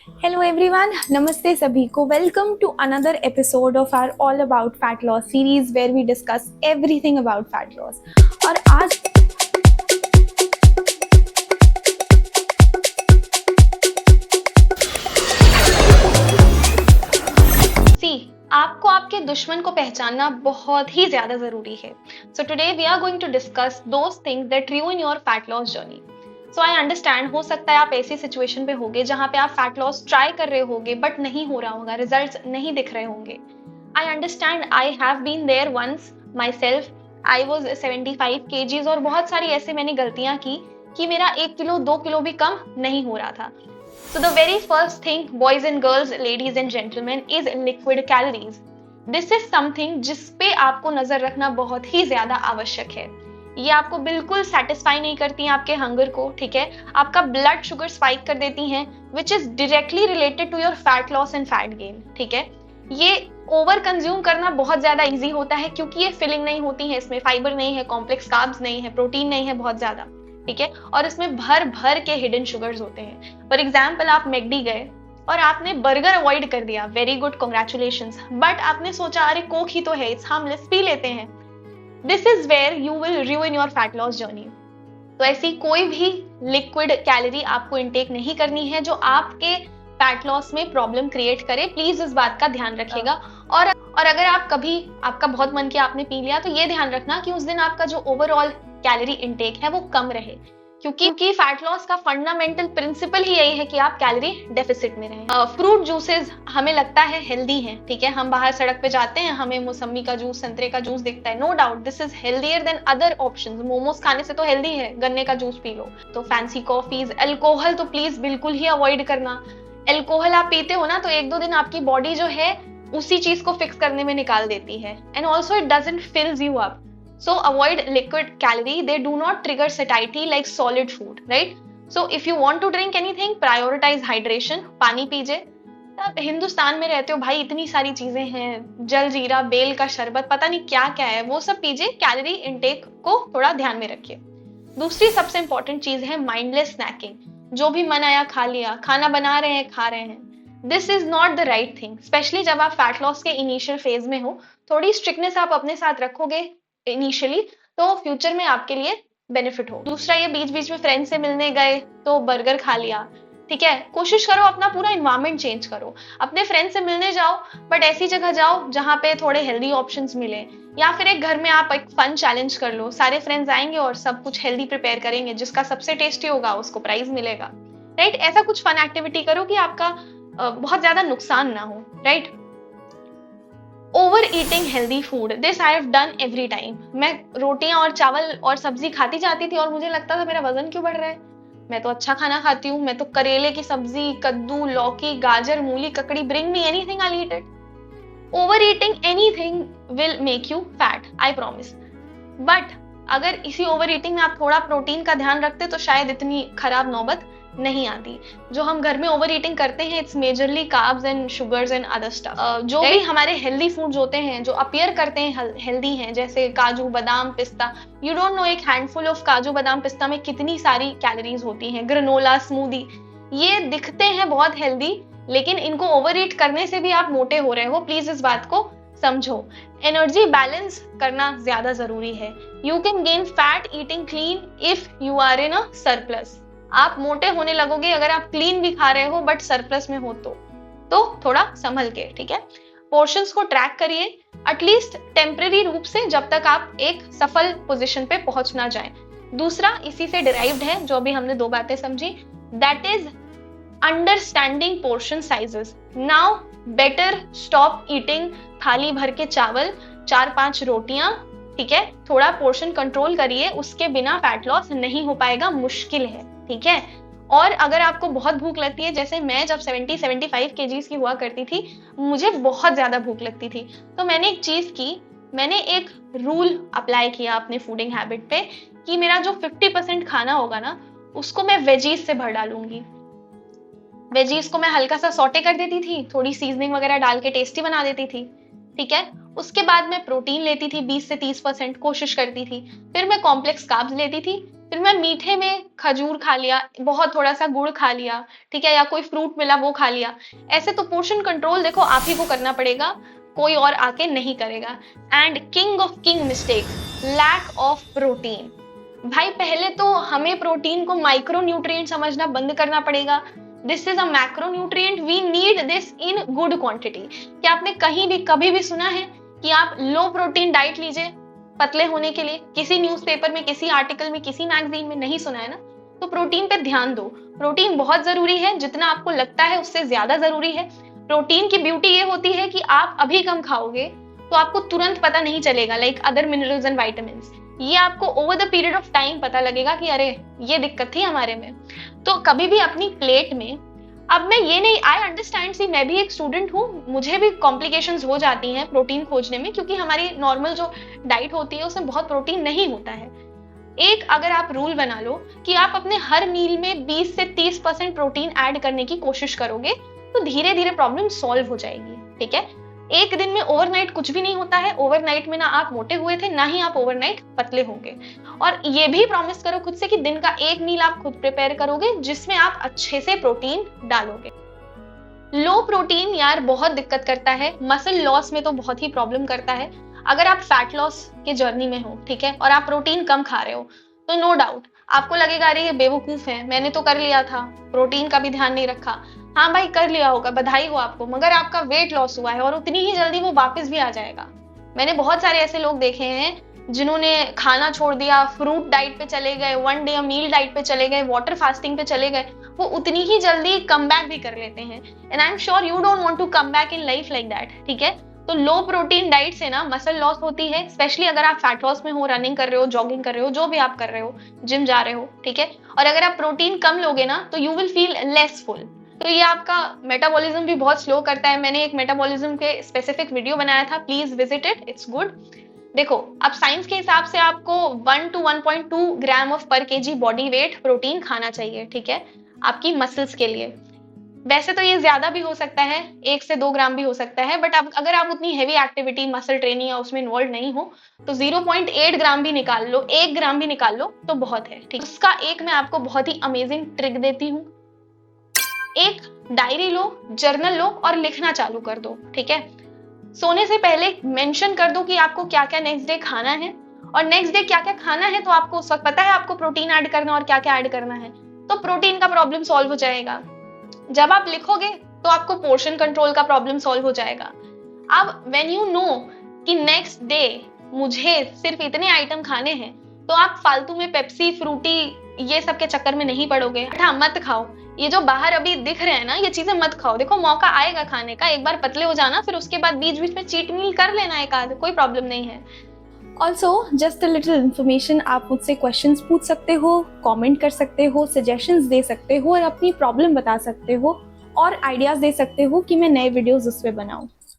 Hello everyone, नमस्ते सभी को। Welcome to another episode of our all about fat loss series where we discuss everything about fat loss. और आज आपको आपके दुश्मन को पहचानना बहुत ही ज्यादा जरूरी है। So today we are going to discuss those things that ruin your fat loss journey. So I understand, हो सकता है आप ऐसी सिचुएशन पे होगे जहां पे आप फैट लॉस ट्राई कर रहे होगे बट नहीं हो रहा होगा, रिजल्ट्स नहीं दिख रहे होंगे। I understand, I have been there once myself. I was 75 kgs और बहुत सारी ऐसे मैंने गलतियां की कि मेरा 1 किलो 2 किलो भी कम नहीं हो रहा था। So the very first thing, boys and girls, ladies and gentlemen, is liquid calories. This is something जिस पे आपको नजर रखना बहुत ही ज्यादा आवश्यक है। ये आपको बिल्कुल सेटिस्फाई नहीं करती हैं आपके हंगर को, ठीक है। आपका ब्लड शुगर स्पाइक कर देती हैं, which is directly related to your fat loss and fat gain, ठीक है। ये ओवर कंज्यूम करना बहुत ज्यादा इजी होता है क्योंकि ये फिलिंग नहीं होती है, इसमें फाइबर नहीं है, कॉम्प्लेक्स कार्ब्स नहीं है, प्रोटीन नहीं है बहुत ज्यादा, ठीक है। और इसमें भर भर के हिडन शुगर्स होते हैं। फॉर एग्जाम्पल, आप मैकडी गए और आपने बर्गर अवॉइड कर दिया, वेरी गुड, कॉन्ग्रेचुलेशंस। बट आपने सोचा अरे कोक ही तो है, इट्स हार्मलेस, पी लेते हैं। This is where you will ruin your fat loss journey. तो ऐसी कोई भी लिक्विड कैलोरी आपको इनटेक नहीं करनी है जो आपके फैट लॉस में प्रॉब्लम क्रिएट करे। प्लीज इस बात का ध्यान रखिएगा। और अगर आप कभी आपका बहुत मन किया आपने पी लिया, तो ये ध्यान रखना कि उस दिन आपका जो ओवरऑल कैलोरी इनटेक है वो कम रहे, क्योंकि फैट लॉस का फंडामेंटल प्रिंसिपल ही यही है कि आप कैलोरी डेफिसिट में रहें। फ्रूट जूसेस हमें लगता है हेल्दी हैं, ठीक है। हम बाहर सड़क पे जाते हैं, हमें मौसमी का जूस, संतरे का जूस दिखता है, no doubt this is healthier than other options. Momos खाने से तो हेल्दी है, गन्ने का जूस पी लो। तो फैंसी कॉफीज, अल्कोहल तो प्लीज बिल्कुल ही अवॉइड करना। अल्कोहल आप पीते हो ना, तो 1-2 दिन आपकी बॉडी जो है उसी चीज को फिक्स करने में निकाल देती है, and also it doesn't fills you up. So avoid liquid calorie. They do not trigger satiety like solid food, right? So if you want to drink anything, prioritize hydration. पानी पीजिए। आप हिंदुस्तान में रहते हो भाई, इतनी सारी चीजें हैं, जल जीरा, बेल का शरबत, पता नहीं क्या क्या है, वो सब पीजिए। कैलोरी इनटेक को थोड़ा ध्यान में रखिए। दूसरी सबसे इंपॉर्टेंट चीज है माइंडलेस स्नैकिंग। जो भी मन आया खा लिया, खाना बना रहे हैं खा रहे हैं। This is not the right thing, specially जब आप फैट लॉस के इनिशियल फेज में हो। थोड़ी स्ट्रिक्टनेस आप अपने साथ रखोगे इनिशियली, तो फ्यूचर में आपके लिए बेनिफिट हो। दूसरा, ये बीच बीच में फ्रेंड से मिलने गए तो बर्गर खा लिया, ठीक है। कोशिश करो अपना पूरा एनवायरनमेंट चेंज करो, अपने फ्रेंड से मिलने जाओ बट ऐसी जगह जाओ जहां पे थोड़े हेल्दी ऑप्शंस मिले, या फिर एक घर में आप एक फन चैलेंज कर लो। सारे फ्रेंड्स आएंगे और सब कुछ हेल्दी प्रिपेयर करेंगे, जिसका सबसे टेस्टी होगा उसको प्राइज मिलेगा, राइट। ऐसा कुछ फन एक्टिविटी करो कि आपका बहुत ज्यादा नुकसान ना हो, right. Over eating healthy food, this I have done every time. मैं रोटियां और चावल और सब्जी खाती जाती थी और मुझे लगता था मेरा वजन क्यों बढ़ रहा है, मैं तो अच्छा खाना खाती हूँ, मैं तो करेले की सब्जी, कद्दू, लौकी, गाजर, मूली, ककड़ी, bring me anything, I eat it. Over eating anything will make you fat, I promise. But अगर इसी ओवर ईटिंग में आप थोड़ा प्रोटीन का ध्यान रखते तो शायद इतनी खराब नौबत नहीं आती। जो हम घर में ओवर ईटिंग करते हैं, it's majorly carbs and sugars and other stuff. जो भी हमारे हेल्दी फूड्स होते हैं जो अपीयर करते हैं हेल्दी हैं, जैसे काजू, बादाम, पिस्ता, यू डोंट नो एक हैंडफुल ऑफ काजू, बादाम, पिस्ता में कितनी सारी कैलोरीज होती हैं। ग्रेनोला, स्मूदी, ये दिखते हैं बहुत हेल्दी, लेकिन इनको ओवर ईट करने से भी आप मोटे हो रहे हो। प्लीज इस बात को समझो। एनर्जी बैलेंस करना ज्यादा जरूरी है। You can gain fat eating clean if you are in a surplus. आप मोटे होने लगोगे अगर आप क्लीन भी खा रहे हो बट सरप्लस में हो तो थोड़ा संभल के, ठीक है। पोर्शंस को ट्रैक करिए, एटलीस्ट टेम्परेरी रूप से, जब तक आप एक सफल पोजीशन पे पहुंच ना जाए। दूसरा इसी से डिराइव्ड है, जो भी हमने 2 बातें समझी, that is understanding portion sizes. Now better stop eating थाली भर के चावल, 4-5 रोटियां, ठीक है। थोड़ा पोर्शन कंट्रोल करिए, उसके बिना फैट लॉस नहीं हो पाएगा, मुश्किल है, ठीक है। और अगर आपको बहुत भूख लगती है, जैसे मैं जब 70-75 kgs की हुआ करती थी, मुझे बहुत ज्यादा भूख लगती थी, तो मैंने एक चीज की, मैंने एक रूल अप्लाई किया अपने फूडिंग हैबिट पे कि मेरा जो 50% खाना होगा ना, उसको मैं वेजीज से भर डालूंगी। वेजीज को मैं हल्का सा सॉटे कर देती थी, थोड़ी सीजनिंग वगैरह डाल के टेस्टी बना देती थी, ठीक है। उसके बाद मैं प्रोटीन लेती थी 20 से 30%, कोशिश करती थी। फिर मैं कॉम्प्लेक्स कार्ब्स लेती थी, फिर मैं मीठे में खजूर खा लिया, बहुत थोड़ा सा गुड़ खा लिया, ठीक है, या कोई फ्रूट मिला वो खा लिया। ऐसे तो पोर्शन कंट्रोल देखो आप ही को करना पड़ेगा, कोई और आके नहीं करेगा। And king of king mistake, lack of protein. भाई पहले तो हमें प्रोटीन को माइक्रो न्यूट्रिएंट समझना बंद करना पड़ेगा। This is a macro nutrient, we need this in good quantity. क्या आपने कहीं भी कभी भी सुना है कि आप लो प्रोटीन डाइट लीजिए पतले होने के लिए? किसी न्यूज़पेपर में, किसी आर्टिकल में, किसी मैगजीन में नहीं सुना है ना? तो प्रोटीन पे ध्यान दो। प्रोटीन बहुत जरूरी है, जितना आपको लगता है उससे ज्यादा जरूरी है। प्रोटीन की ब्यूटी ये होती है कि आप अभी कम खाओगे तो आपको तुरंत पता नहीं चलेगा, like other minerals and vitamin. ये आपको over the period of time पता लगेगा कि अरे ये दिक्कत थी हमारे में। तो कभी भी अपनी प्लेट में, अब मैं ये नहीं, आई अंडरस्टैंड, सी मैं भी एक स्टूडेंट हूँ, मुझे भी कॉम्प्लिकेशंस हो जाती हैं प्रोटीन खोजने में, क्योंकि हमारी नॉर्मल जो डाइट होती है उसमें बहुत प्रोटीन नहीं होता है। एक अगर आप रूल बना लो कि आप अपने हर मील में 20 से 30% प्रोटीन ऐड करने की कोशिश करोगे तो धीरे धीरे प्रॉब्लम सॉल्व हो जाएगी, ठीक है। एक दिन में ओवरनाइट कुछ भी नहीं होता है। ओवरनाइट में ना आप मोटे हुए थे, ना ही आप ओवरनाइट पतले होंगे। और ये भी प्रॉमिस करो खुद से कि दिन का एक मील आप खुद प्रिपेयर करोगे जिसमें आप अच्छे से प्रोटीन डालोगे। लो प्रोटीन यार बहुत दिक्कत करता है, मसल लॉस में तो बहुत ही प्रॉब्लम करता है। अगर आप फैट लॉस के जर्नी में हो, ठीक है, और आप प्रोटीन कम खा रहे हो तो नो डाउट आपको लगेगा अरे ये बेवकूफ है, मैंने तो कर लिया था, प्रोटीन का भी ध्यान नहीं रखा। हाँ भाई कर लिया होगा, बधाई हो आपको, मगर आपका वेट लॉस हुआ है और उतनी ही जल्दी वो वापस भी आ जाएगा। मैंने बहुत सारे ऐसे लोग देखे हैं जिन्होंने खाना छोड़ दिया, फ्रूट डाइट पे चले गए, वन डे मील डाइट पे चले गए, वाटर फास्टिंग पे चले गए, वो उतनी ही जल्दी कम बैक भी कर लेते हैं। And I am sure you don't want to come back in life like that, ठीक है। तो लो प्रोटीन डाइट से ना मसल लॉस होती है, स्पेशली अगर आप फैट लॉस में हो, रनिंग कर रहे हो, जॉगिंग कर रहे हो, जो भी आप कर रहे हो, जिम जा रहे हो, ठीक है। और अगर आप प्रोटीन कम लोगे ना तो you will feel less full. तो ये आपका मेटाबॉलिज्म भी बहुत स्लो करता है। मैंने एक मेटाबॉलिज्म के स्पेसिफिक वीडियो बनाया था, please visit it, it's good. देखो अब साइंस के हिसाब से आपको 1 to 1.2 ग्राम ऑफ पर केजी बॉडी वेट प्रोटीन खाना चाहिए, ठीक है, आपकी मसल्स के लिए। वैसे तो ये ज्यादा भी हो सकता है, 1 से 2 ग्राम भी हो सकता है, बट अब अगर आप उतनी हेवी एक्टिविटी, मसल ट्रेनिंग या उसमें इन्वॉल्व नहीं हो तो 0.8 ग्राम भी निकाल लो, 1 ग्राम भी निकाल लो तो बहुत है, ठीक। उसका एक मैं आपको बहुत ही अमेजिंग ट्रिक देती हूँ। एक डायरी लो, जर्नल लो और लिखना चालू कर दो, ठीक है। सोने से पहले मेंशन कर दो कि आपको क्या क्या नेक्स्ट डे खाना है, और नेक्स्ट डे क्या क्या खाना है तो आपको उस वक्त पता है आपको प्रोटीन ऐड करना और क्या क्या ऐड करना है, तो प्रोटीन का प्रॉब्लम सॉल्व हो जाएगा। जब आप लिखोगे तो आपको पोर्शन कंट्रोल का प्रॉब्लम सॉल्व हो जाएगा। अब व्हेन यू नो कि नेक्स्ट डे मुझे सिर्फ इतने आइटम खाने हैं तो आप फालतू में पेप्सी, फ्रूटी ये सब के चक्कर में नहीं पड़ोगे। हाँ, मत खाओ ये जो बाहर अभी दिख रहे हैं ना, ये चीजें मत खाओ। देखो मौका आएगा खाने का, एक बार पतले हो जाना, फिर उसके बाद बीच बीच में चीट मील कर लेना एक आध, कोई प्रॉब्लम नहीं है। Also just a little information, आप मुझसे क्वेश्चंस पूछ सकते हो, कमेंट कर सकते हो, सजेशंस दे सकते हो और अपनी प्रॉब्लम बता सकते हो और आइडियाज दे सकते हो कि मैं नए वीडियोस उस पर बनाऊं।